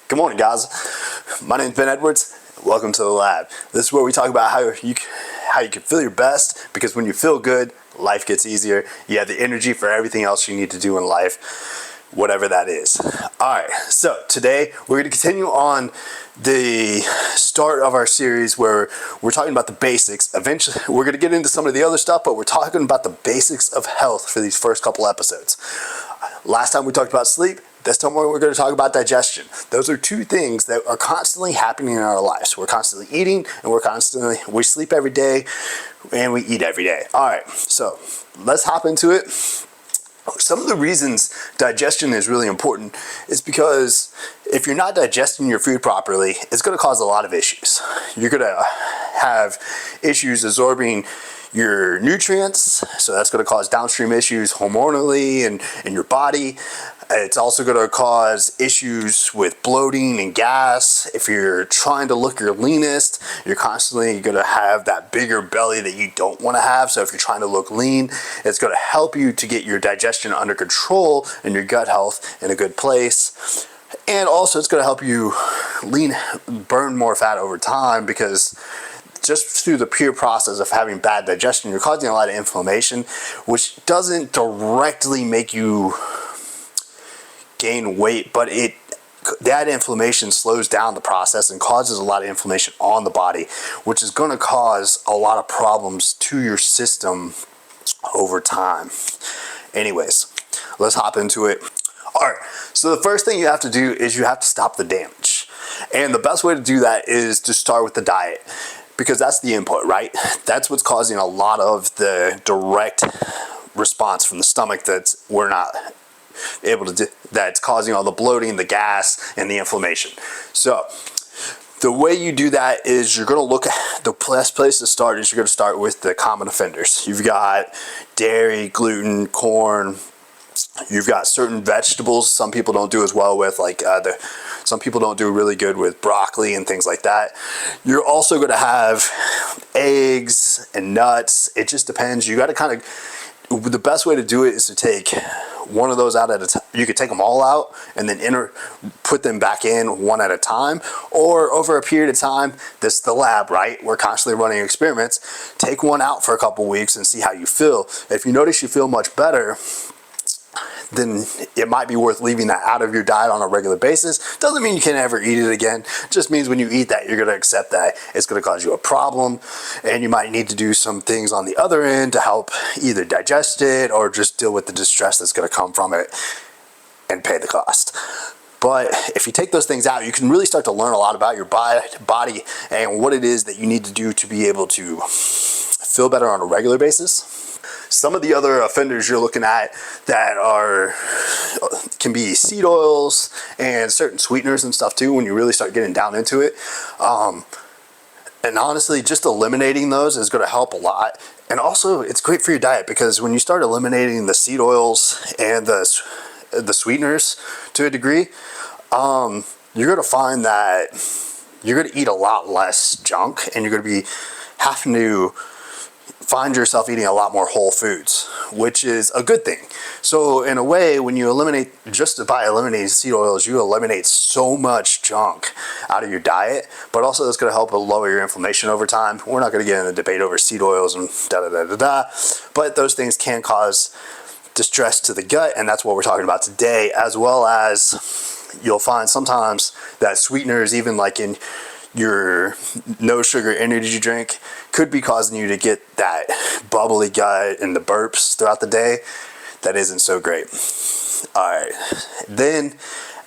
Good morning, guys. My name is Ben Edwards. Welcome to the lab. This is where we talk about how you can feel your best, because when you feel good, life gets easier. You have the energy for everything else you need to do in life, whatever that is. All right, so today we're going to continue on the start of our series where we're talking about the basics. Eventually, we're going to get into some of the other stuff, but we're talking about the basics of health for these first couple episodes. Last time we talked about sleep. This time we're going to talk about digestion. Those are two things that are constantly happening in our lives. We're constantly eating, and we sleep every day, and we eat every day. All right, so let's hop into it. Some of the reasons digestion is really important is because if you're not digesting your food properly, it's going to cause a lot of issues. You're going to have issues absorbing your nutrients, so that's going to cause downstream issues hormonally in your body. It's also going to cause issues with bloating and gas. If you're trying to look your leanest, you're constantly going to have that bigger belly that you don't want to have. So if you're trying to look lean, it's going to help you to get your digestion under control and your gut health in a good place. And also it's going to help you burn more fat over time, because just through the pure process of having bad digestion, you're causing a lot of inflammation, which doesn't directly make you gain weight, but that inflammation slows down the process and causes a lot of inflammation on the body, which is going to cause a lot of problems to your system over time. Anyways, let's hop into it. All right, so the first thing you have to do is you have to stop the damage. And the best way to do that is to start with the diet, because that's the input, right? That's what's causing a lot of the direct response from the stomach that we're not able to do, that's causing all the bloating, the gas, and the inflammation. So the way you do that is you're going to look at the best place to start is you're going to start with the common offenders. You've got dairy, gluten, corn. You've got certain vegetables some people don't do as well with, like some people don't do really good with broccoli and things like that. You're also going to have eggs and nuts. It just depends. You got to kind of, the best way to do it is to take one of those out at a time. You could take them all out and then put them back in one at a time, or over a period of time. This is the lab, right? We're constantly running experiments. Take one out for a couple weeks and see how you feel. If you notice you feel much better, then it might be worth leaving that out of your diet on a regular basis. Doesn't mean you can never eat it again. Just means when you eat that, you're going to accept that it's going to cause you a problem, and you might need to do some things on the other end to help either digest it or just deal with the distress that's going to come from it and pay the cost. But if you take those things out, you can really start to learn a lot about your body and what it is that you need to do to be able to feel better on a regular basis. Some of the other offenders you're looking at that can be seed oils and certain sweeteners and stuff too, when you really start getting down into it. And honestly, just eliminating those is going to help a lot. And also, it's great for your diet, because when you start eliminating the seed oils and the sweeteners to a degree, you're going to find that you're going to eat a lot less junk, and you're going to be having to find yourself eating a lot more whole foods, which is a good thing. So in a way, when you eliminate, just by eliminating seed oils, you eliminate so much junk out of your diet, but also that's going to help lower your inflammation over time. We're not going to get in a debate over seed oils and but those things can cause distress to the gut, and that's what we're talking about today, as well as you'll find sometimes that sweeteners, even like in your no sugar energy drink, could be causing you to get that bubbly gut and the burps throughout the day. That isn't so great. All right, then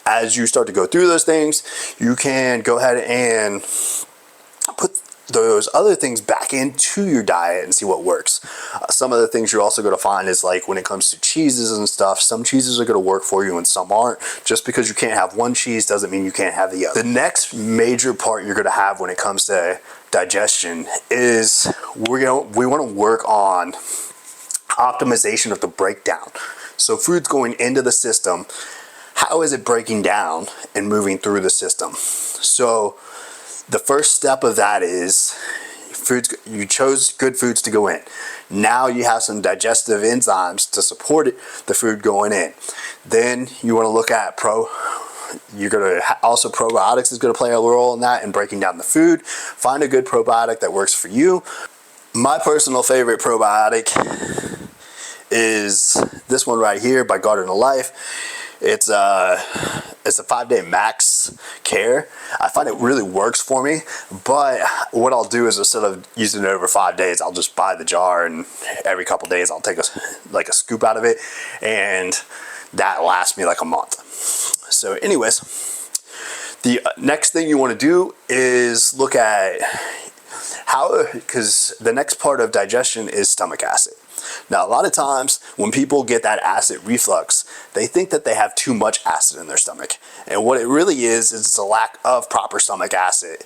as you start to go through those things, you can go ahead and put those other things back into your diet and see what works. Some of the things you're also going to find is, like when it comes to cheeses and stuff, some cheeses are going to work for you and some aren't. Just because you can't have one cheese doesn't mean you can't have the other. The next major part you're going to have when it comes to digestion is we want to work on optimization of the breakdown. So food's going into the system. How is it breaking down and moving through the system? So the first step of that is you chose good foods to go in. Now you have some digestive enzymes to support the food going in. Then you want to look at you're going to also, probiotics is going to play a role in that, in breaking down the food. Find a good probiotic that works for you. My personal favorite probiotic is this one right here by Garden of Life. It's a 5-day max care. I find it really works for me, but what I'll do is, instead of using it over 5 days, I'll just buy the jar, and every couple days I'll take a scoop out of it, and that lasts me like a month. So anyways, the next thing you want to do is look at because the next part of digestion is stomach acid. Now, a lot of times when people get that acid reflux, they think that they have too much acid in their stomach. And what it really is it's a lack of proper stomach acid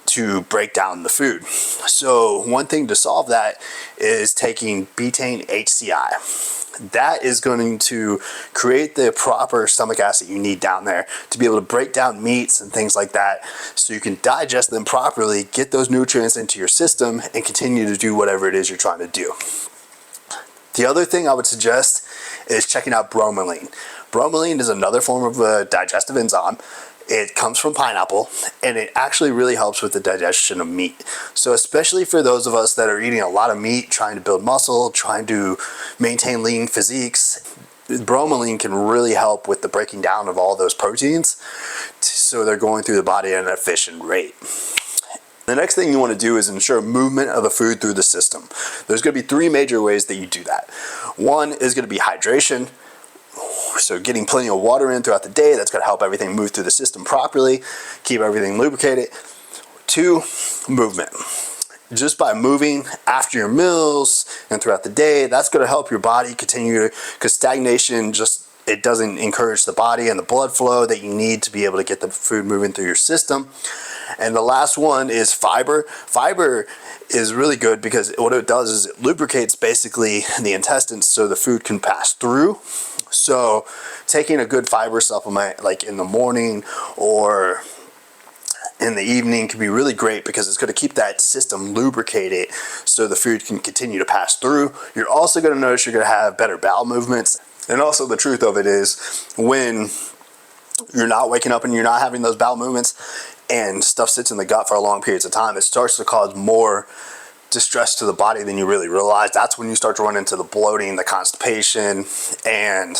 to break down the food. So one thing to solve that is taking betaine HCI. That is going to create the proper stomach acid you need down there to be able to break down meats and things like that, so you can digest them properly, get those nutrients into your system, and continue to do whatever it is you're trying to do. The other thing I would suggest is checking out bromelain. Bromelain is another form of a digestive enzyme. It comes from pineapple, and it actually really helps with the digestion of meat. So especially for those of us that are eating a lot of meat, trying to build muscle, trying to maintain lean physiques, bromelain can really help with the breaking down of all those proteins, so they're going through the body at an efficient rate. The next thing you want to do is ensure movement of the food through the system. There's going to be 3 major ways that you do that. One is going to be hydration. So getting plenty of water in throughout the day, that's going to help everything move through the system properly, keep everything lubricated. 2, movement. Just by moving after your meals and throughout the day, that's going to help your body continue, because stagnation it doesn't encourage the body and the blood flow that you need to be able to get the food moving through your system. And the last one is fiber. Fiber is really good because what it does is it lubricates basically the intestines so the food can pass through. So taking a good fiber supplement like in the morning or in the evening can be really great, because it's going to keep that system lubricated so the food can continue to pass through. You're also going to notice you're going to have better bowel movements. And also the truth of it is, when you're not waking up and you're not having those bowel movements and stuff sits in the gut for long periods of time, it starts to cause more distress to the body than you really realize. That's when you start to run into the bloating, the constipation, and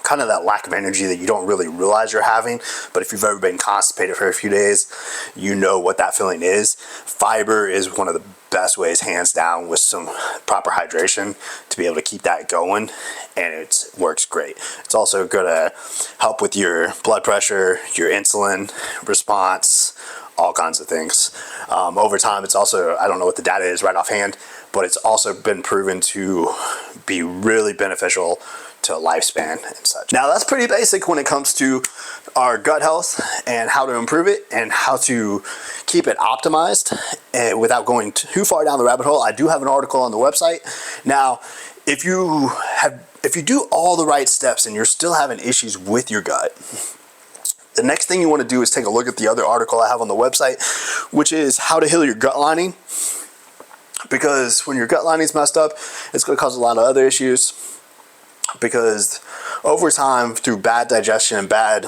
kind of that lack of energy that you don't really realize you're having. But if you've ever been constipated for a few days, you know what that feeling is. Fiber is one of the best ways, hands down, with some proper hydration to be able to keep that going, and it works great. It's also going to help with your blood pressure, your insulin response, all kinds of things. Over time, it's also, I don't know what the data is right offhand, but it's also been proven to be really beneficial to lifespan and such. Now, that's pretty basic when it comes to our gut health and how to improve it and how to keep it optimized without going too far down the rabbit hole. I do have an article on the website. Now, if you do all the right steps and you're still having issues with your gut, the next thing you want to do is take a look at the other article I have on the website, which is how to heal your gut lining. Because when your gut lining is messed up, it's going to cause a lot of other issues. Because over time, through bad digestion and bad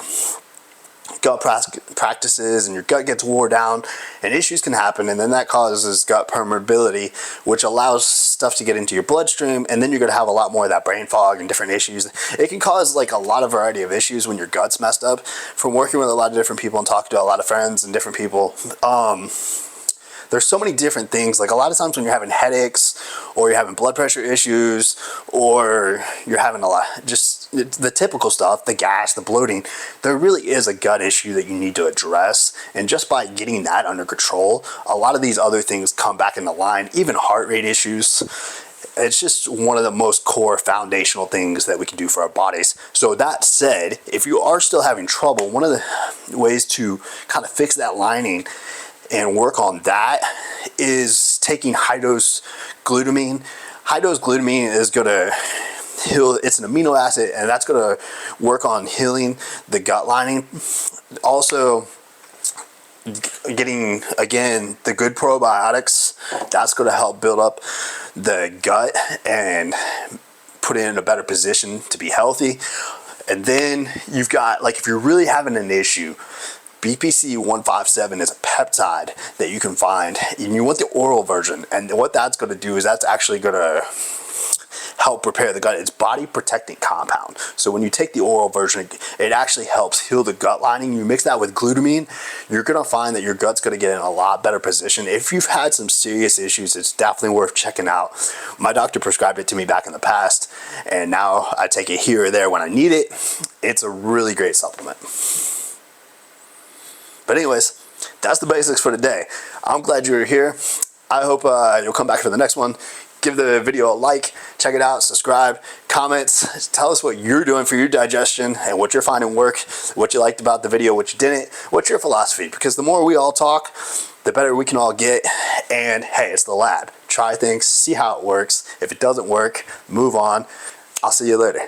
gut practices, and your gut gets wore down and issues can happen, and then that causes gut permeability, which allows stuff to get into your bloodstream, and then you're going to have a lot more of that brain fog and different issues. It can cause like a lot of variety of issues when your gut's messed up. From working with a lot of different people and talking to a lot of friends and different people, there's so many different things. Like a lot of times when you're having headaches, or you're having blood pressure issues, or you're having a lot, just the typical stuff, the gas, the bloating, there really is a gut issue that you need to address. And just by getting that under control, a lot of these other things come back into line, even heart rate issues. It's just one of the most core foundational things that we can do for our bodies. So that said, if you are still having trouble, one of the ways to kind of fix that lining and work on that is taking high-dose glutamine. High-dose glutamine is going to heal, it's an amino acid, and that's going to work on healing the gut lining. Also, getting, again, the good probiotics, that's going to help build up the gut and put it in a better position to be healthy. And then you've got, like, if you're really having an issue, BPC 157 is a peptide that you can find, and you want the oral version. And what that's going to do is that's actually going to help repair the gut. It's body protecting compound. So when you take the oral version, it actually helps heal the gut lining. You mix that with glutamine, you're going to find that your gut's going to get in a lot better position. If you've had some serious issues, it's definitely worth checking out. My doctor prescribed it to me back in the past, and now I take it here or there when I need it. It's a really great supplement. But anyways, that's the basics for today. I'm glad you're here. I hope you'll come back for the next one. Give the video a like, check it out, subscribe, comments, tell us what you're doing for your digestion and what you're finding work, what you liked about the video, what you didn't, what's your philosophy, because the more we all talk, the better we can all get. And hey, it's the lab. Try things, see how it works. If it doesn't work, move on. I'll see you later.